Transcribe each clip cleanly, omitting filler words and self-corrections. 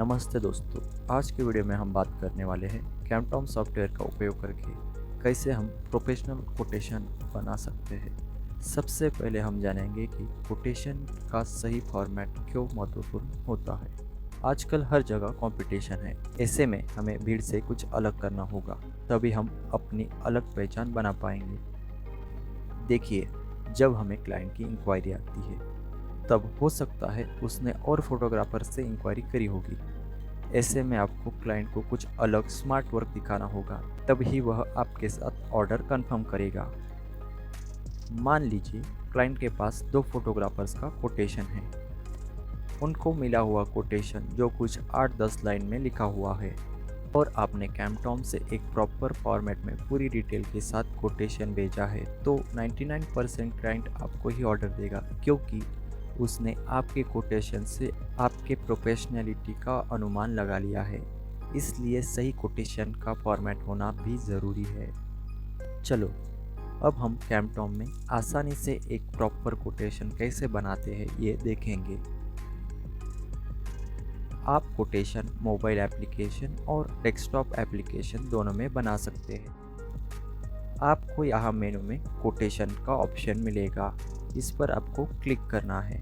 नमस्ते दोस्तों। आज के वीडियो में हम बात करने वाले हैं कैमटॉम सॉफ्टवेयर का उपयोग करके कैसे हम प्रोफेशनल कोटेशन बना सकते हैं। सबसे पहले हम जानेंगे कि कोटेशन का सही फॉर्मेट क्यों महत्वपूर्ण होता है। आजकल हर जगह कंपटीशन है, ऐसे में हमें भीड़ से कुछ अलग करना होगा, तभी हम अपनी अलग पहचान बना पाएंगे। देखिए, जब हमें क्लाइंट की इंक्वायरी आती है तब हो सकता है उसने और फोटोग्राफर से इंक्वायरी करी होगी। ऐसे में आपको क्लाइंट को कुछ अलग स्मार्ट वर्क दिखाना होगा, तभी वह आपके साथ ऑर्डर कंफर्म करेगा। मान लीजिए क्लाइंट के पास दो फोटोग्राफर्स का कोटेशन है। उनको मिला हुआ कोटेशन जो कुछ 8-10 लाइन में लिखा हुआ है और आपने कैमटॉम से एक प्रॉपर फॉर्मेट में पूरी डिटेल के साथ कोटेशन भेजा है, तो 99% क्लाइंट आपको ही ऑर्डर देगा, क्योंकि उसने आपके कोटेशन से आपके प्रोफेशनलिटी का अनुमान लगा लिया है। इसलिए सही कोटेशन का फॉर्मेट होना भी ज़रूरी है। चलो, अब हम कैमटॉम में आसानी से एक प्रॉपर कोटेशन कैसे बनाते हैं ये देखेंगे। आप कोटेशन मोबाइल एप्लीकेशन और डेस्कटॉप एप्लीकेशन दोनों में बना सकते हैं। आपको यहाँ मेनू में कोटेशन का ऑप्शन मिलेगा, इस पर आपको क्लिक करना है।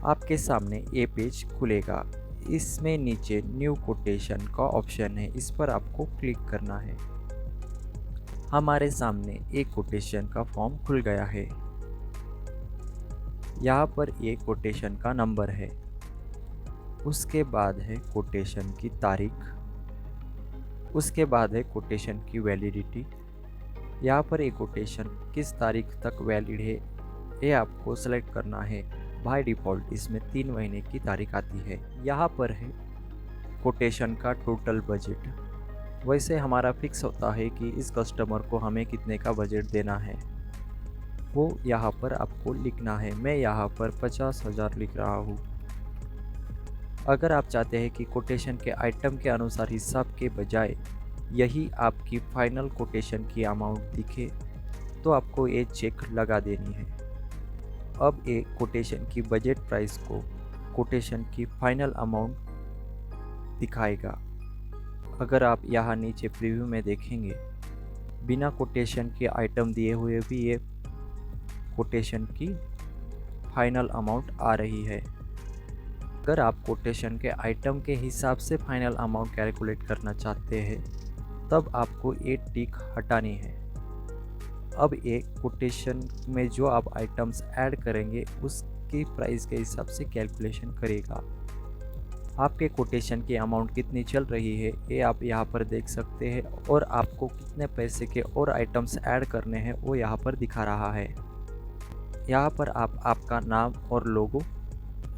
आपके सामने ये पेज खुलेगा। इसमें नीचे न्यू कोटेशन का ऑप्शन है, इस पर आपको क्लिक करना है। हमारे सामने एक कोटेशन का फॉर्म खुल गया है। यहाँ पर एक कोटेशन का नंबर है, उसके बाद है कोटेशन की तारीख, उसके बाद है कोटेशन की वैलिडिटी। यहाँ पर एक कोटेशन किस तारीख तक वैलिड है ये आपको सेलेक्ट करना है। बाय डिफ़ॉल्ट इसमें 3 महीने की तारीख आती है। यहाँ पर है कोटेशन का टोटल बजट। वैसे हमारा फिक्स होता है कि इस कस्टमर को हमें कितने का बजट देना है, वो यहाँ पर आपको लिखना है। मैं यहाँ पर 50,000 लिख रहा हूँ। अगर आप चाहते हैं कि कोटेशन के आइटम के अनुसार हिसाब के बजाय यही आपकी फाइनल कोटेशन की अमाउंट दिखे, तो आपको ये चेक लगा देनी है। अब एक कोटेशन की बजट प्राइस को कोटेशन की फाइनल अमाउंट दिखाएगा। अगर आप यहाँ नीचे प्रीव्यू में देखेंगे, बिना कोटेशन के आइटम दिए हुए भी ये कोटेशन की फाइनल अमाउंट आ रही है। अगर आप कोटेशन के आइटम के हिसाब से फाइनल अमाउंट कैलकुलेट करना चाहते हैं, तब आपको ये टिक हटानी है। अब एक कोटेशन में जो आप आइटम्स ऐड करेंगे उसकी प्राइस के हिसाब से कैलकुलेशन करेगा। आपके कोटेशन की अमाउंट कितनी चल रही है ये आप यहाँ पर देख सकते हैं, और आपको कितने पैसे के और आइटम्स ऐड करने हैं वो यहाँ पर दिखा रहा है। यहाँ पर आप आपका नाम और लोगो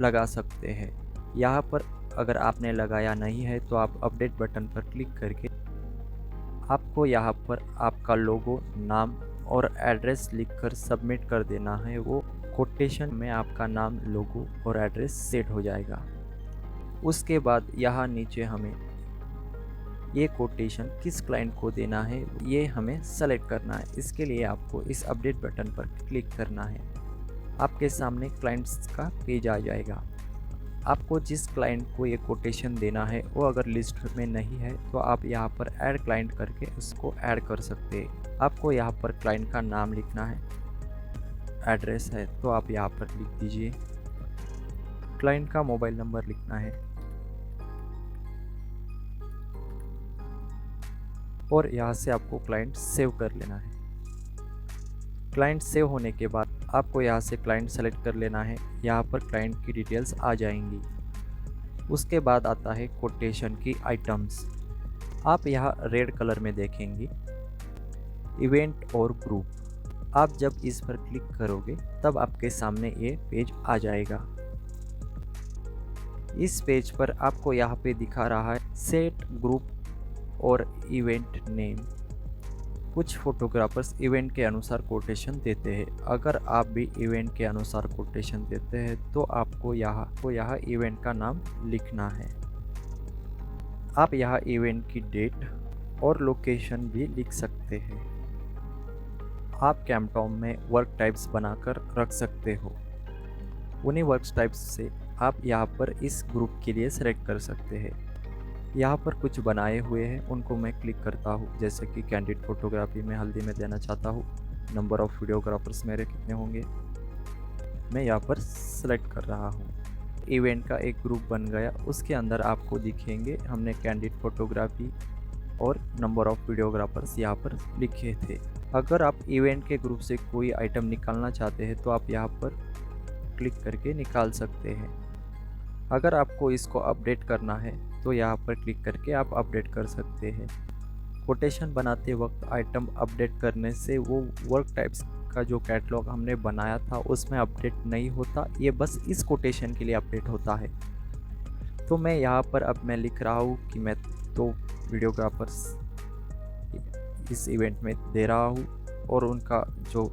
लगा सकते हैं। यहाँ पर अगर आपने लगाया नहीं है तो आप अपडेट बटन पर क्लिक करके आपको यहाँ पर आपका लोगो, नाम और एड्रेस लिखकर सबमिट कर देना है। वो कोटेशन में आपका नाम, लोगो और एड्रेस सेट हो जाएगा। उसके बाद यहाँ नीचे हमें ये कोटेशन किस क्लाइंट को देना है ये हमें सेलेक्ट करना है। इसके लिए आपको इस अपडेट बटन पर क्लिक करना है। आपके सामने क्लाइंट्स का पेज आ जाएगा। आपको जिस क्लाइंट को ये कोटेशन देना है वो अगर लिस्ट में नहीं है तो आप यहाँ पर ऐड क्लाइंट करके उसको ऐड कर सकते हैं। आपको यहाँ पर क्लाइंट का नाम लिखना है, एड्रेस है तो आप यहाँ पर लिख दीजिए, क्लाइंट का मोबाइल नंबर लिखना है और यहाँ से आपको क्लाइंट सेव कर लेना है। क्लाइंट सेव होने के बाद आपको यहाँ से क्लाइंट सेलेक्ट कर लेना है। यहाँ पर क्लाइंट की डिटेल्स आ जाएंगी। उसके बाद आता है कोटेशन की आइटम्स। आप यहाँ रेड कलर में देखेंगे इवेंट और ग्रुप। आप जब इस पर क्लिक करोगे तब आपके सामने ये पेज आ जाएगा। इस पेज पर आपको यहाँ पे दिखा रहा है सेट ग्रुप और इवेंट नेम। कुछ फोटोग्राफर्स इवेंट के अनुसार कोटेशन देते हैं। अगर आप भी इवेंट के अनुसार कोटेशन देते हैं तो आपको यहाँ इवेंट का नाम लिखना है। आप यहाँ इवेंट की डेट और लोकेशन भी लिख सकते हैं। आप कैमटॉम में वर्क टाइप्स बनाकर रख सकते हो। उन्हीं वर्क टाइप्स से आप यहाँ पर इस ग्रुप के लिए सेलेक्ट कर सकते हैं। यहाँ पर कुछ बनाए हुए हैं, उनको मैं क्लिक करता हूँ। जैसे कि कैंडिड फोटोग्राफी में हल्दी में देना चाहता हूँ। नंबर ऑफ़ वीडियोग्राफर्स मेरे कितने होंगे, मैं यहाँ पर सेलेक्ट कर रहा हूँ। इवेंट का एक ग्रुप बन गया, उसके अंदर आपको दिखेंगे हमने कैंडिड फोटोग्राफी और नंबर ऑफ़ वीडियोग्राफर्स यहाँ पर लिखे थे। अगर आप इवेंट के ग्रुप से कोई आइटम निकालना चाहते हैं तो आप यहाँ पर क्लिक करके निकाल सकते हैं। अगर आपको इसको अपडेट करना है तो यहाँ पर क्लिक करके आप अपडेट कर सकते हैं। कोटेशन बनाते वक्त आइटम अपडेट करने से वो वर्क टाइप्स का जो कैटलॉग हमने बनाया था उसमें अपडेट नहीं होता, ये बस इस कोटेशन के लिए अपडेट होता है। तो मैं यहाँ पर अब मैं लिख रहा हूँ कि मैं 2 वीडियोग्राफर्स इस इवेंट में दे रहा हूँ और उनका जो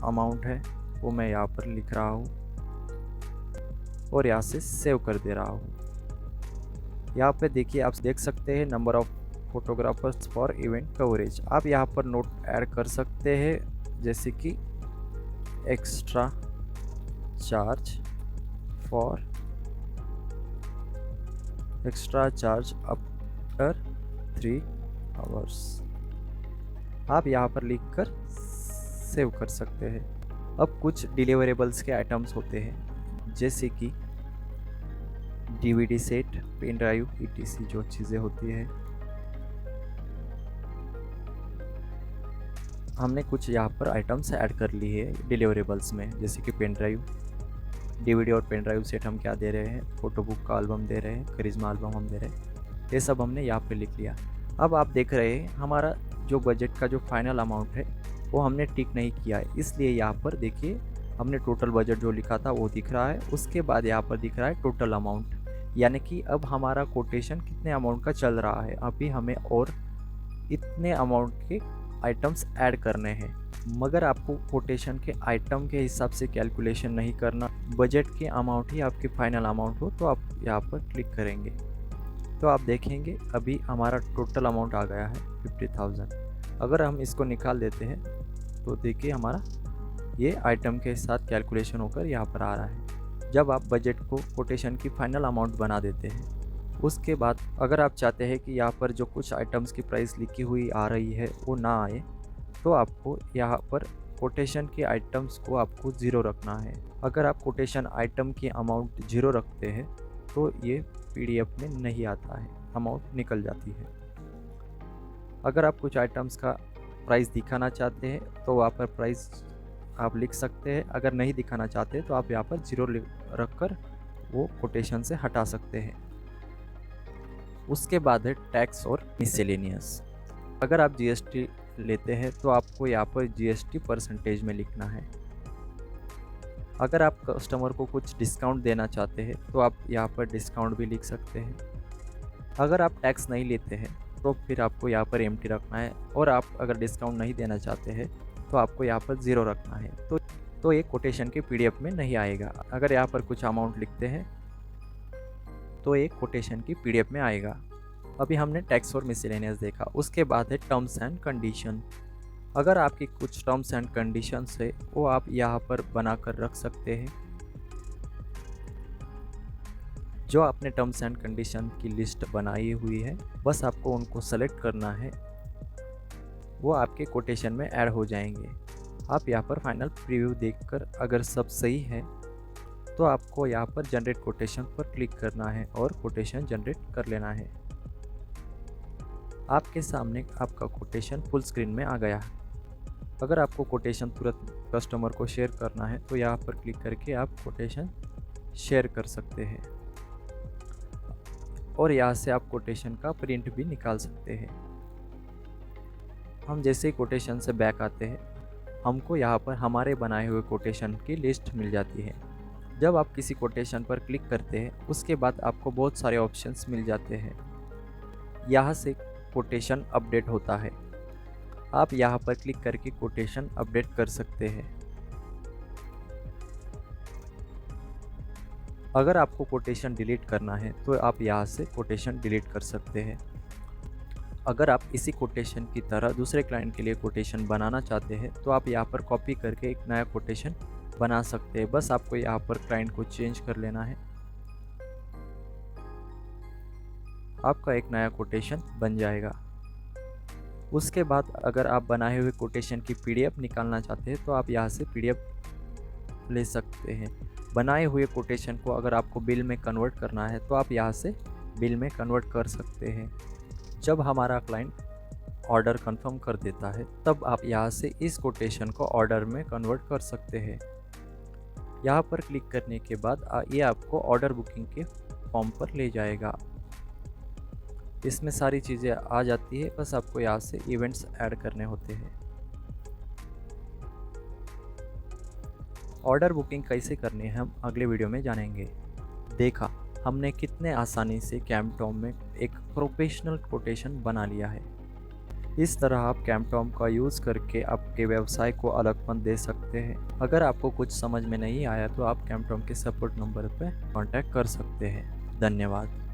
अमाउंट है वो मैं यहाँ पर लिख रहा हूँ और यहाँ से सेव कर दे रहा हूँ। यहाँ पे देखिए, आप देख सकते हैं number of photographers for event coverage. आप यहाँ पर नोट ऐड कर सकते हैं, जैसे कि एक्स्ट्रा चार्ज आफ्टर 3 आवर्स आप यहाँ पर लिखकर सेव कर सकते हैं। अब कुछ डिलीवरेबल्स के आइटम्स होते हैं, जैसे कि DVD set, pen drive, ETC जो चीज़ें होती है। हमने कुछ यहाँ पर आइटम्स ऐड कर ली है डिलीवरेबल्स में, जैसे कि पेन ड्राइव, डीवीडी और पेन ड्राइव सेट हम क्या दे रहे हैं, फ़ोटो बुक का एल्बम दे रहे हैं, करिश्मा एल्बम हम दे रहे हैं, ये सब हमने यहाँ पे लिख लिया। अब आप देख रहे हैं हमारा जो बजट का जो फाइनल अमाउंट है वो हमने टिक नहीं किया है, इसलिए यहाँ पर देखिए हमने टोटल बजट जो लिखा था वो दिख रहा है। उसके बाद यहाँ पर दिख रहा है टोटल अमाउंट, यानी कि अब हमारा कोटेशन कितने अमाउंट का चल रहा है। अभी हमें और इतने अमाउंट के आइटम्स ऐड करने हैं, मगर आपको कोटेशन के आइटम के हिसाब से कैलकुलेशन नहीं करना, बजट के अमाउंट ही आपकी फाइनल अमाउंट हो तो आप यहाँ पर क्लिक करेंगे तो आप देखेंगे अभी हमारा टोटल अमाउंट आ गया है 50,000। अगर हम इसको निकाल देते हैं तो देखिए हमारा ये आइटम के साथ कैलकुलेशन होकर यहाँ पर आ रहा है। जब आप बजट को कोटेशन की फाइनल अमाउंट बना देते हैं, उसके बाद अगर आप चाहते हैं कि यहाँ पर जो कुछ आइटम्स की प्राइस लिखी हुई आ रही है वो ना आए, तो आपको यहाँ पर कोटेशन के आइटम्स को आपको 0 रखना है। अगर आप कोटेशन आइटम की अमाउंट 0 रखते हैं तो ये पीडीएफ में नहीं आता है, अमाउंट निकल जाती है। अगर आप कुछ आइटम्स का प्राइस दिखाना चाहते हैं तो वहाँ पर प्राइस आप लिख सकते हैं, अगर नहीं दिखाना चाहते तो आप यहाँ पर 0 रखकर वो कोटेशन से हटा सकते हैं। उसके बाद है टैक्स और मिसलेनियस। अगर आप जीएसटी लेते हैं तो आपको यहाँ पर जीएसटी परसेंटेज में लिखना है। अगर आप कस्टमर को कुछ डिस्काउंट देना चाहते हैं तो आप यहाँ पर डिस्काउंट भी लिख सकते हैं। अगर आप टैक्स नहीं लेते हैं तो फिर आपको यहाँ पर एम्प्टी रखना है, और आप अगर डिस्काउंट नहीं देना चाहते हैं तो आपको यहाँ पर 0 रखना है। तो ये कोटेशन के पीडीएफ में नहीं आएगा। अगर यहाँ पर कुछ अमाउंट लिखते हैं तो एक कोटेशन की पीडीएफ में आएगा। अभी हमने टैक्स और मिसलेनियस देखा। उसके बाद है टर्म्स एंड कंडीशन। अगर आपकी कुछ टर्म्स एंड कंडीशंस है वो आप यहाँ पर बनाकर रख सकते हैं। जो आपने टर्म्स एंड कंडीशन की लिस्ट बनाई हुई है, बस आपको उनको सेलेक्ट करना है, वो आपके कोटेशन में ऐड हो जाएंगे। आप यहाँ पर फाइनल प्रीव्यू देखकर अगर सब सही है तो आपको यहाँ पर जनरेट कोटेशन पर क्लिक करना है और कोटेशन जनरेट कर लेना है। आपके सामने आपका कोटेशन फुल स्क्रीन में आ गया है। अगर आपको कोटेशन तुरंत कस्टमर को शेयर करना है तो यहाँ पर क्लिक करके आप कोटेशन शेयर कर सकते हैं, और यहाँ से आप कोटेशन का प्रिंट भी निकाल सकते हैं। हम जैसे ही कोटेशन से बैक आते हैं, हमको यहाँ पर हमारे बनाए हुए कोटेशन की लिस्ट मिल जाती है। जब आप किसी कोटेशन पर क्लिक करते हैं उसके बाद आपको बहुत सारे ऑप्शंस मिल जाते हैं। यहाँ से कोटेशन अपडेट होता है। आप यहाँ पर क्लिक करके कोटेशन अपडेट कर सकते हैं। अगर आपको कोटेशन डिलीट करना है तो आप यहाँ से कोटेशन डिलीट कर सकते हैं। अगर आप इसी कोटेशन की तरह दूसरे क्लाइंट के लिए कोटेशन बनाना चाहते हैं तो आप यहाँ पर कॉपी करके एक नया कोटेशन बना सकते हैं। बस आपको यहाँ पर क्लाइंट को चेंज कर लेना है आपका एक नया कोटेशन बन जाएगा। उसके बाद अगर आप बनाए हुए कोटेशन की पीडीएफ निकालना चाहते हैं तो आप यहाँ से पीडीएफ ले सकते हैं। बनाए हुए कोटेशन को अगर आपको बिल में कन्वर्ट करना है तो आप यहाँ से बिल में कन्वर्ट कर सकते हैं। जब हमारा क्लाइंट ऑर्डर कंफर्म कर देता है तब आप यहाँ से इस कोटेशन को ऑर्डर में कन्वर्ट कर सकते हैं। यहाँ पर क्लिक करने के बाद ये आपको ऑर्डर बुकिंग के फॉर्म पर ले जाएगा। इसमें सारी चीज़ें आ जाती है, बस आपको यहाँ से इवेंट्स ऐड करने होते हैं। ऑर्डर बुकिंग कैसे करनी है हम अगले वीडियो में जानेंगे। देखा हमने कितने आसानी से कैम्पटॉम में एक प्रोफेशनल कोटेशन बना लिया है। इस तरह आप कैम्पटॉम का यूज़ करके आपके व्यवसाय को अलगपन दे सकते हैं। अगर आपको कुछ समझ में नहीं आया तो आप कैम्पटॉम के सपोर्ट नंबर पर कॉन्टैक्ट कर सकते हैं। धन्यवाद।